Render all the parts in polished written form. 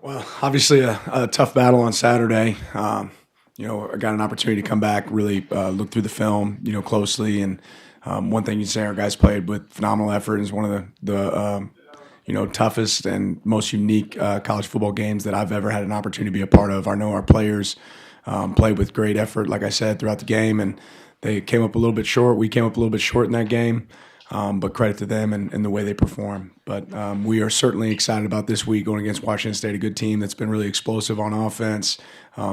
Well, obviously a tough battle on Saturday. I got an opportunity to come back, really look through the film, closely. And one thing you say, our guys played with phenomenal effort. It's one of the toughest and most unique college football games that I've ever had an opportunity to be a part of. I know our players played with great effort, like I said, throughout the game, and they came up a little bit short. We came up a little bit short in that game. But credit to them and the way they perform. But we are certainly excited about this week going against Washington State, a good team that's been really explosive on offense.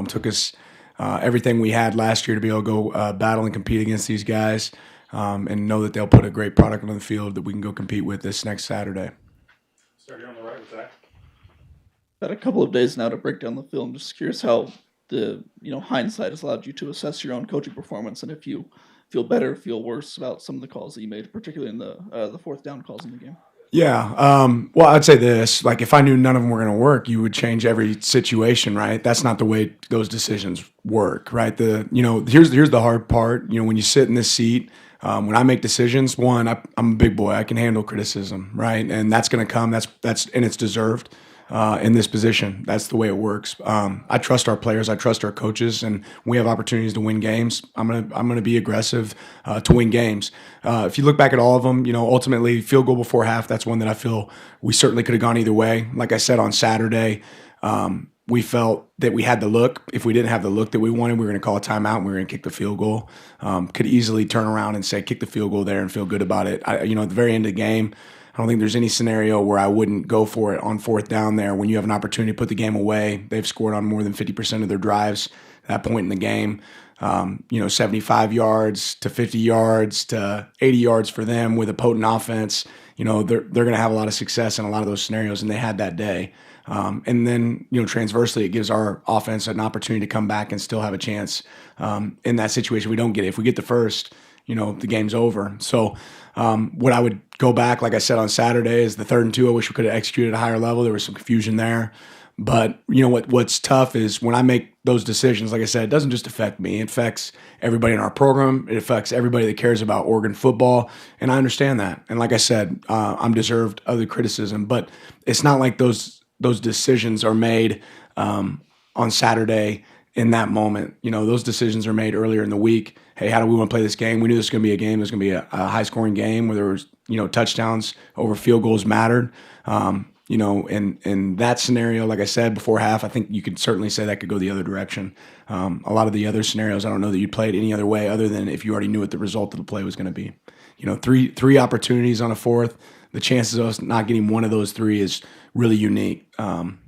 Took us everything we had last year to be able to go battle and compete against these guys, and know that they'll put a great product on the field that we can go compete with this next Saturday. Start here on the right with Zach. Got a couple of days now to break down the film. Just curious how the hindsight has allowed you to assess your own coaching performance, and if you feel better, feel worse about some of the calls that you made, particularly in the fourth down calls in the game. Yeah. Well, I'd say this: like, if I knew none of them were going to work, you would change every situation, right? That's not the way those decisions work, right? Here's the hard part. When you sit in this seat, when I make decisions, one, I'm a big boy. I can handle criticism, right? And that's going to come. And it's deserved. In this position, that's the way it works. I trust our players. I trust our coaches, and we have opportunities to win games. I'm gonna be aggressive to win games. If you look back at all of them, ultimately field goal before half. That's one that I feel we certainly could have gone either way. Like I said on Saturday, we felt that we had the look. If we didn't have the look that we wanted, we were going to call a timeout and we were going to kick the field goal. Could easily turn around and say kick the field goal there and feel good about it. At the very end of the game, I don't think there's any scenario where I wouldn't go for it on fourth down there when you have an opportunity to put the game away. They've scored on more than 50% of their drives at that point in the game. 75 yards to 50 yards to 80 yards for them with a potent offense. They're going to have a lot of success in a lot of those scenarios, and they had that day. And then, transversely, it gives our offense an opportunity to come back and still have a chance in that situation. We don't get it. If we get the first, the game's over. So what I would go back, like I said on Saturday, is the 3rd and 2. I wish we could have executed at a higher level. There was some confusion there. But what's tough is when I make those decisions, like I said, it doesn't just affect me. It affects everybody in our program. It affects everybody that cares about Oregon football. And I understand that. And like I said, I'm deserved of the criticism. But it's not like those decisions are made on Saturday in that moment. Those decisions are made earlier in the week. Hey, how do we want to play this game? We knew this was going to be a game. It was going to be a high-scoring game where there was, touchdowns over field goals mattered. In that scenario, like I said before half, I think you could certainly say that could go the other direction. A lot of the other scenarios, I don't know that you'd play it any other way other than if you already knew what the result of the play was going to be. Three opportunities on a fourth. The chances of us not getting one of those three is really unique,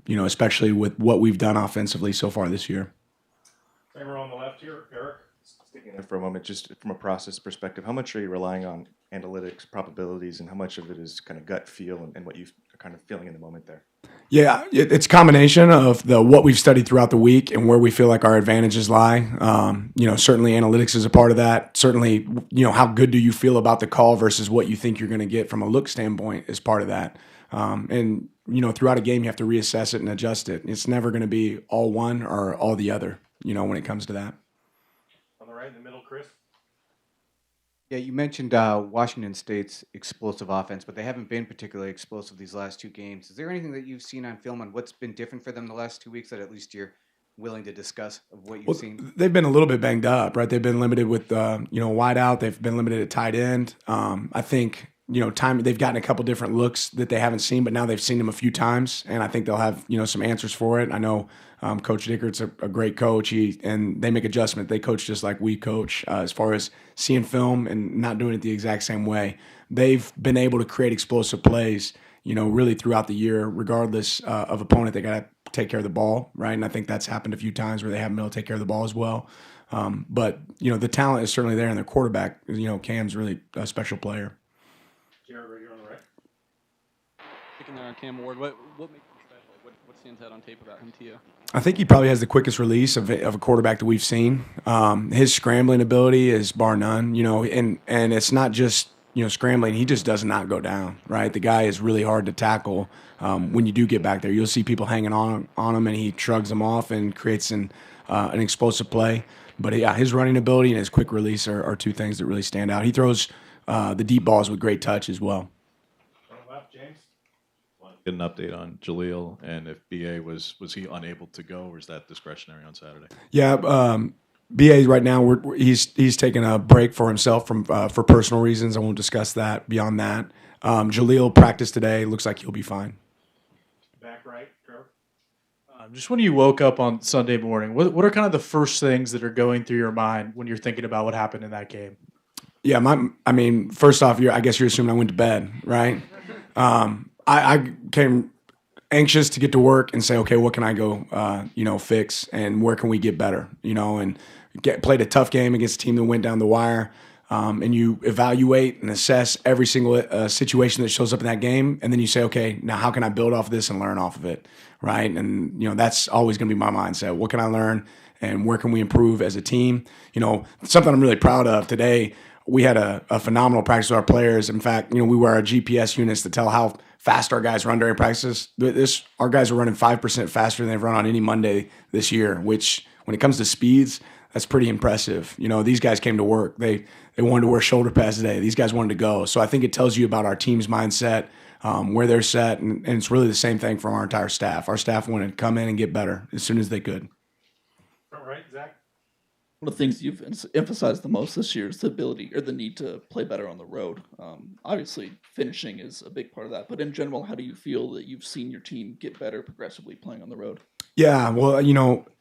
especially with what we've done offensively so far this year. Same on the left here, Eric. Sticking there for a moment, just from a process perspective, how much are you relying on analytics, probabilities, and how much of it is kind of gut feel and what you are kind of feeling in the moment there? Yeah, it's a combination of what we've studied throughout the week and where we feel like our advantages lie. Certainly analytics is a part of that. Certainly, how good do you feel about the call versus what you think you're going to get from a look standpoint is part of that. And throughout a game, you have to reassess it and adjust it. It's never going to be all one or all the other, when it comes to that. On the right in the middle, Chris. Yeah, you mentioned Washington State's explosive offense, but they haven't been particularly explosive these last two games. Is there anything that you've seen on film on what's been different for them the last 2 weeks that at least you're willing to discuss of what you've seen? They've been a little bit banged up, right? They've been limited with, wide out. They've been limited at tight end. I think, they've gotten a couple different looks that they haven't seen, but now they've seen them a few times, and I think they'll have, some answers for it. I know Coach Dickert's a great coach, and they make adjustment. They coach just like we coach as far as seeing film and not doing it the exact same way. They've been able to create explosive plays, really throughout the year, regardless of opponent. They got to take care of the ball, right? And I think that's happened a few times where they haven't been able to take care of the ball as well. But the talent is certainly there, and their quarterback, Cam's really a special player. Jared, right here on the right. Picking there on Cam Ward, what makes him special? What stands out on tape about him to you? I think he probably has the quickest release of a quarterback that we've seen. His scrambling ability is bar none, and it's not just, scrambling. He just does not go down, right? The guy is really hard to tackle. When you do get back there, you'll see people hanging on him, and he shrugs them off and creates an explosive play. But, yeah, his running ability and his quick release are two things that really stand out. He throws the deep balls with great touch as well. On the left, James. One. Get an update on Jaleel and if BA was he unable to go, or is that discretionary on Saturday? Yeah, BA right now he's taking a break for himself from for personal reasons. I won't discuss that. Beyond that, Jaleel practiced today. Looks like he'll be fine. Back right, Trevor. Just when you woke up on Sunday morning, what are kind of the first things that are going through your mind when you're thinking about what happened in that game? Yeah, I mean, first off, I guess you're assuming I went to bed, right? I came anxious to get to work and say, okay, what can I go, fix, and where can we get better, and played a tough game against a team that went down the wire. And you evaluate and assess every single situation that shows up in that game, and then you say, okay, now how can I build off of this and learn off of it, right? And that's always going to be my mindset. What can I learn, and where can we improve as a team? Something I'm really proud of today. We had a phenomenal practice with our players. In fact, we wear our GPS units to tell how fast our guys run during practices. Our guys are running 5% faster than they've run on any Monday this year, which when it comes to speeds, that's pretty impressive. These guys came to work. They wanted to wear shoulder pads today. These guys wanted to go. So I think it tells you about our team's mindset, where they're set, and it's really the same thing from our entire staff. Our staff wanted to come in and get better as soon as they could. Front right, Zach. One of the things you've emphasized the most this year is the ability or the need to play better on the road. Obviously, finishing is a big part of that. But in general, how do you feel that you've seen your team get better progressively playing on the road? Yeah, well,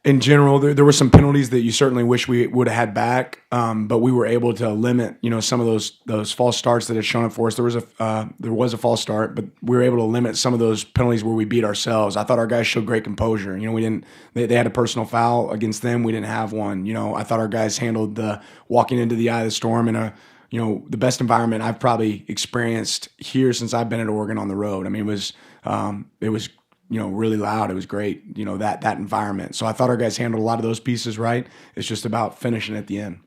in general, there were some penalties that you certainly wish we would have had back, but we were able to limit, some of those false starts that had shown up for us. There was a false start, but we were able to limit some of those penalties where we beat ourselves. I thought our guys showed great composure. We didn't. They had a personal foul against them. We didn't have one. I thought our guys handled the walking into the eye of the storm in a the best environment I've probably experienced here since I've been at Oregon on the road. I mean, it was really loud. It was great, that environment. So I thought our guys handled a lot of those pieces right. It's just about finishing at the end.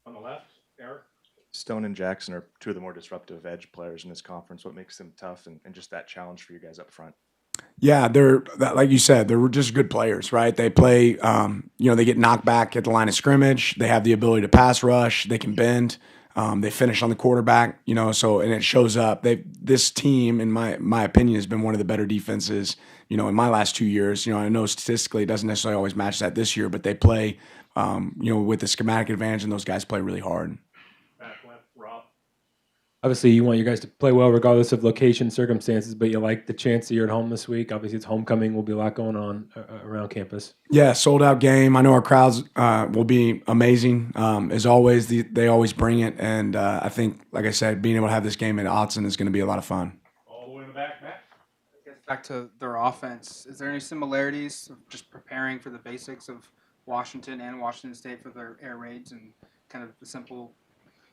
On the left, Eric. Stone and Jackson are two of the more disruptive edge players in this conference. What makes them tough and just that challenge for you guys up front? Yeah, like you said, they're just good players, right? They play, they get knocked back at the line of scrimmage. They have the ability to pass rush. They can bend. They finish on the quarterback, and it shows up. This team, in my opinion, has been one of the better defenses, in my last 2 years. I know statistically it doesn't necessarily always match that this year, but they play, with the schematic advantage, and those guys play really hard. Back left, Rob. Obviously, you want your guys to play well regardless of location, circumstances, but you like the chance that you're at home this week. Obviously, it's homecoming. Will be a lot going on around campus. Yeah, sold-out game. I know our crowds will be amazing. As always, they always bring it, and I think, like I said, being able to have this game at Autzen is going to be a lot of fun. All the way in the back, Matt. Back to their offense, is there any similarities of just preparing for the basics of Washington and Washington State for their air raids and kind of the simple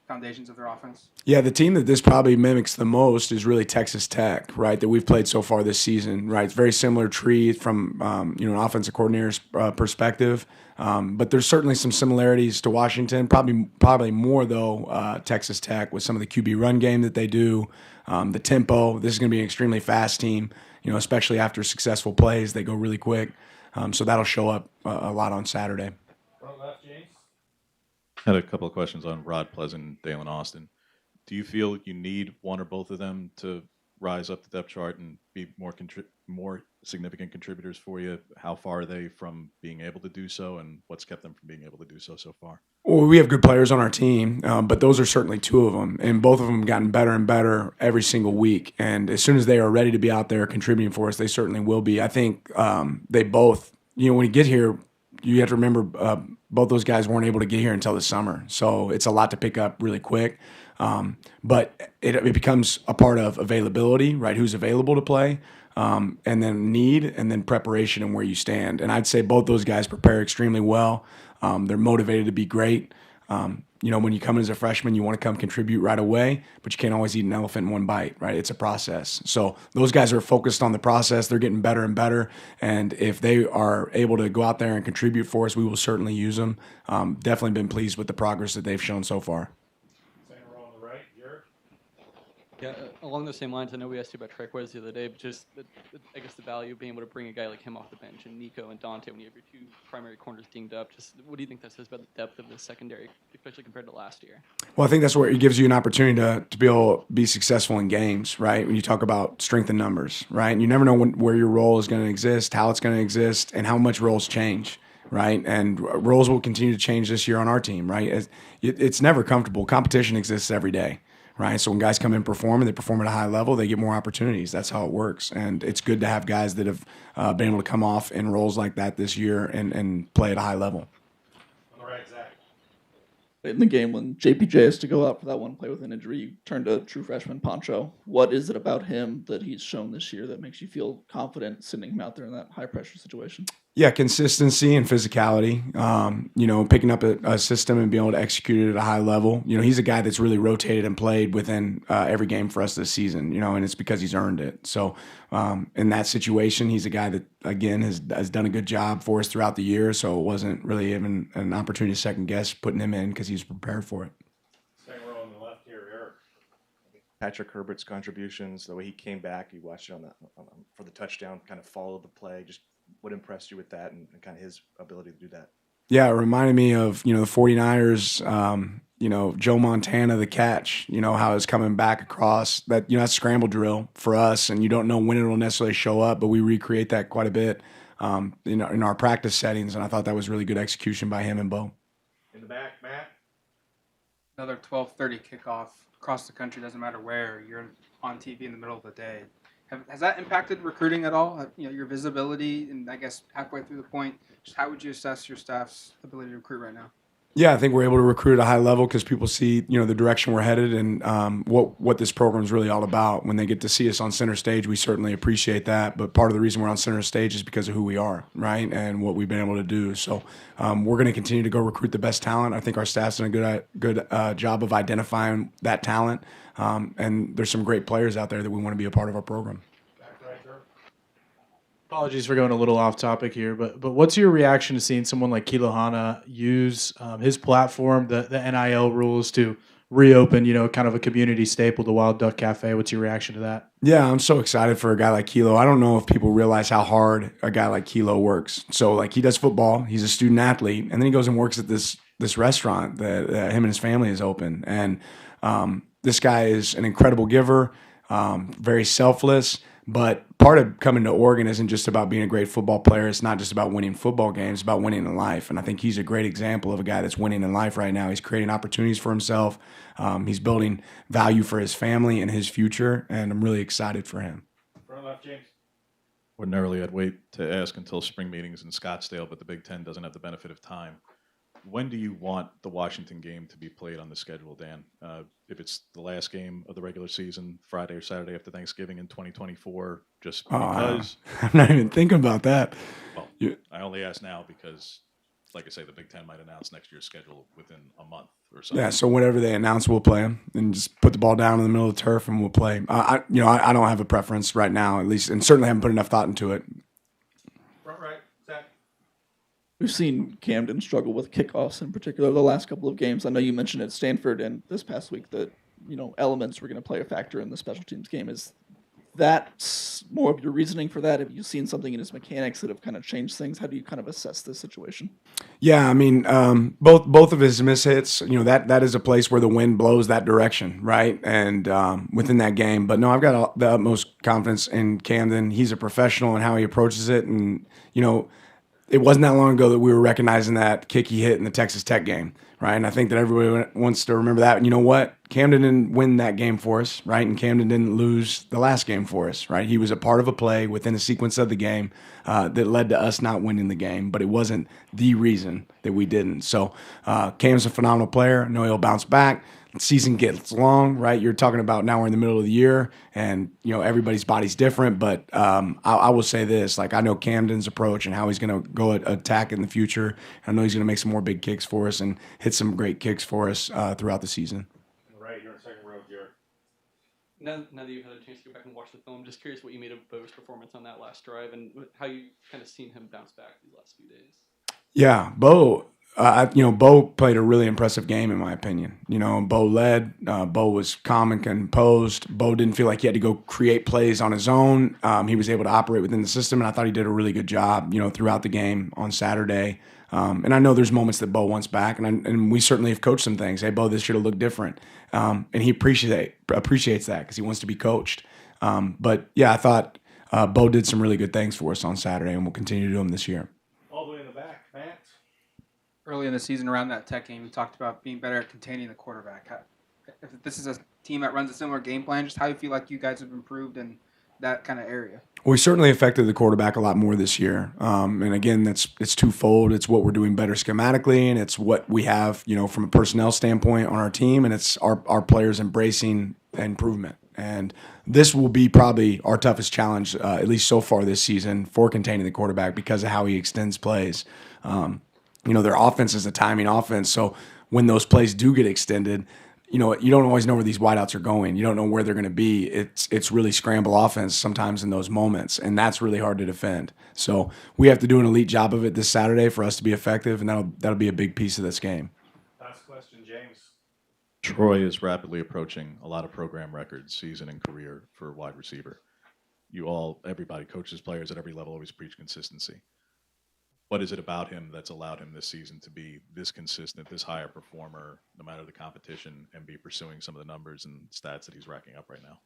foundations of their offense? Yeah, the team that this probably mimics the most is really Texas Tech, right, that we've played so far this season, right? It's very similar tree from, an offensive coordinator's perspective. But there's certainly some similarities to Washington, probably more, though, Texas Tech with some of the QB run game that they do, the tempo. This is going to be an extremely fast team, especially after successful plays. They go really quick. So that'll show up a lot on Saturday. Front left, James. Had a couple of questions on Rod Pleasant and Dalen Austin. Do you feel you need one or both of them to rise up the depth chart and be more significant contributors for you? How far are they from being able to do so, and what's kept them from being able to do so far? Well, we have good players on our team, but those are certainly two of them, and both of them have gotten better and better every single week. And as soon as they are ready to be out there contributing for us, they certainly will be. I think they both, when you get here, you have to remember both those guys weren't able to get here until the summer. So it's a lot to pick up really quick. But it becomes a part of availability, right? Who's available to play, and then need, and then preparation and where you stand. And I'd say both those guys prepare extremely well. They're motivated to be great. When you come in as a freshman, you want to come contribute right away, but you can't always eat an elephant in one bite, right? It's a process. So those guys are focused on the process. They're getting better and better. And if they are able to go out there and contribute for us, we will certainly use them. Definitely been pleased with the progress that they've shown so far. Same row on the right, Garrett. Yeah, along those same lines, I know we asked you about Trequez the other day, but just I guess the value of being able to bring a guy like him off the bench and Nico and Dante when you have your two primary corners dinged up. Just what do you think that says about the depth of the secondary, especially compared to last year? Well, I think that's where it gives you an opportunity to be able to be successful in games, right? When you talk about strength in numbers, right? And you never know where your role is going to exist, how it's going to exist, and how much roles change, right? And roles will continue to change this year on our team, right? It's never comfortable. Competition exists every day, right? So when guys come in and perform, and they perform at a high level, they get more opportunities. That's how it works. And it's good to have guys that have been able to come off in roles like that this year and play at a high level. On the right, Zach. In the game when JPJ has to go out for that one play with an injury, you turn to true freshman Poncho. What is it about him that he's shown this year that makes you feel confident sending him out there in that high pressure situation? Yeah, consistency and physicality. Picking up a system and being able to execute it at a high level. He's a guy that's really rotated and played within every game for us this season. And it's because he's earned it. So in that situation, he's a guy that again has done a good job for us throughout the year. So it wasn't really even an opportunity to second guess putting him in because he was prepared for it. Second row on the left here, Eric. Patrick Herbert's contributions, the way he came back, you watched it for the touchdown, kind of followed the play. Just what impressed you with that and kind of his ability to do that? Yeah, it reminded me of, the 49ers, Joe Montana, the catch, how it's coming back across that, that scramble drill for us. And you don't know when it'll necessarily show up, but we recreate that quite a bit in our practice settings. And I thought that was really good execution by him and Bo. In the back, Matt. Another 12:30 kickoff across the country. Doesn't matter where you're on TV in the middle of the day. Has that impacted recruiting at all? Your visibility, and I guess halfway through the point, just how would you assess your staff's ability to recruit right now? Yeah, I think we're able to recruit at a high level because people see, the direction we're headed and what this program is really all about. When they get to see us on center stage, we certainly appreciate that. But part of the reason we're on center stage is because of who we are, right, and what we've been able to do. So we're going to continue to go recruit the best talent. I think our staff's done a good job of identifying that talent. And there's some great players out there that we want to be a part of our program. Back right, sir. Apologies for going a little off topic here, but what's your reaction to seeing someone like Kilohana use his platform, the NIL rules, to reopen, kind of a community staple, the Wild Duck Cafe? What's your reaction to that? Yeah, I'm so excited for a guy like Kilo. I don't know if people realize how hard a guy like Kilo works. So, he does football. He's a student athlete, and then he goes and works at this restaurant that him and his family has opened. And this guy is an incredible giver, very selfless. But part of coming to Oregon isn't just about being a great football player. It's not just about winning football games. It's about winning in life. And I think he's a great example of a guy that's winning in life right now. He's creating opportunities for himself. He's building value for his family and his future. And I'm really excited for him. Front left, James. Ordinarily, I'd wait to ask until spring meetings in Scottsdale, but the Big Ten doesn't have the benefit of time. When do you want the Washington game to be played on the schedule, Dan? If it's the last game of the regular season, Friday or Saturday after Thanksgiving in 2024, just because? I'm not even thinking about that. Well, I only ask now because, like I say, the Big Ten might announce next year's schedule within a month or something. Yeah, so whatever they announce, we'll play them and just put the ball down in the middle of the turf and we'll play. I don't have a preference right now, at least, and certainly haven't put enough thought into it. Front right, Zach. We've seen Camden struggle with kickoffs in particular the last couple of games. I know you mentioned at Stanford and this past week that, elements were going to play a factor in the special teams game. Is that more of your reasoning for that? Have you seen something in his mechanics that have kind of changed things? How do you kind of assess this situation? Yeah, I mean, both of his mishits, that is a place where the wind blows that direction, right? And within that game. But no, I've got the utmost confidence in Camden. He's a professional in how he approaches it. And, it wasn't that long ago that we were recognizing that kick he hit in the Texas Tech game, right? And I think that everybody wants to remember that. And you know what? Camden didn't win that game for us, right? And Camden didn't lose the last game for us, right? He was a part of a play within the sequence of the game that led to us not winning the game, but it wasn't the reason that we didn't. So Cam's a phenomenal player. I know he'll bounce back. Season gets long, right? You're talking about now we're in the middle of the year and, everybody's body's different. But I will say this, I know Camden's approach and how he's going to go attack in the future. I know he's going to make some more big kicks for us and hit some great kicks for us throughout the season. Right, you're in second row, Jared. Now that you've had a chance to go back and watch the film, just curious what you made of Bo's performance on that last drive and how you kind of seen him bounce back these last few days. Yeah, Bo, Bo played a really impressive game in my opinion. Bo led. Bo was calm and composed. Bo didn't feel like he had to go create plays on his own. He was able to operate within the system, and I thought he did a really good job, throughout the game on Saturday. And I know there's moments that Bo wants back, and we certainly have coached some things. Hey, Bo, this should have looked different, and he appreciates that because he wants to be coached. But yeah, I thought Bo did some really good things for us on Saturday, and we'll continue to do them this year. All the way in the back, Matt. Early in the season, around that Tech game, you talked about being better at containing the quarterback. If this is a team that runs a similar game plan, just how you feel like you guys have improved in that kind of area? We certainly affected the quarterback a lot more this year, and again, it's twofold. It's what we're doing better schematically, and it's what we have, from a personnel standpoint on our team, and it's our players embracing improvement. And this will be probably our toughest challenge, at least so far this season, for containing the quarterback because of how he extends plays. Their offense is a timing offense, so when those plays do get extended, you don't always know where these wideouts are going. You don't know where they're going to be. It's really scramble offense sometimes in those moments, and that's really hard to defend. So we have to do an elite job of it this Saturday for us to be effective, and that'll be a big piece of this game. Last question, James. Troy is rapidly approaching a lot of program records, season and career for wide receiver. Everybody, coaches, players at every level, always preach consistency. What is it about him that's allowed him this season to be this consistent, this higher performer, no matter the competition, and be pursuing some of the numbers and stats that he's racking up right now?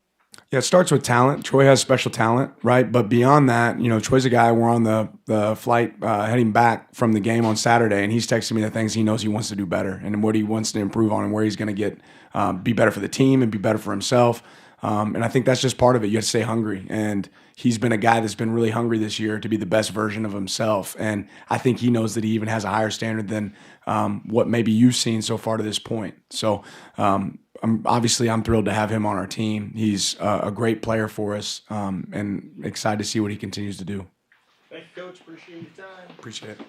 Yeah, it starts with talent. Troy has special talent, right? But beyond that, Troy's a guy. We're on the flight heading back from the game on Saturday, and he's texting me the things he knows he wants to do better and what he wants to improve on and where he's going to be better for the team and be better for himself. And I think that's just part of it. You have to stay hungry. And he's been a guy that's been really hungry this year to be the best version of himself. And I think he knows that he even has a higher standard than what maybe you've seen so far to this point. So I'm thrilled to have him on our team. He's a great player for us, and excited to see what he continues to do. Thank you, Coach. Appreciate your time. Appreciate it.